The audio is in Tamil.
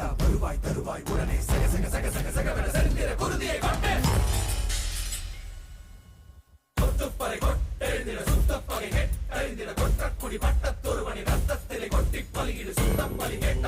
வந்துடா வருவாய் தருவாய் உடனே சக சக சக சக சகவென செந்திர குருதியை கொண்டு கொத்துப்பறை கொட்டெழுந்திட சுத்தப்பகை கெட்டழிந்திட கொற்றக்குடி பட்டத்தொருவனின் ரத்தத்திலே கொட்டி பலியிடு சுத்தப்பலி கெட்ட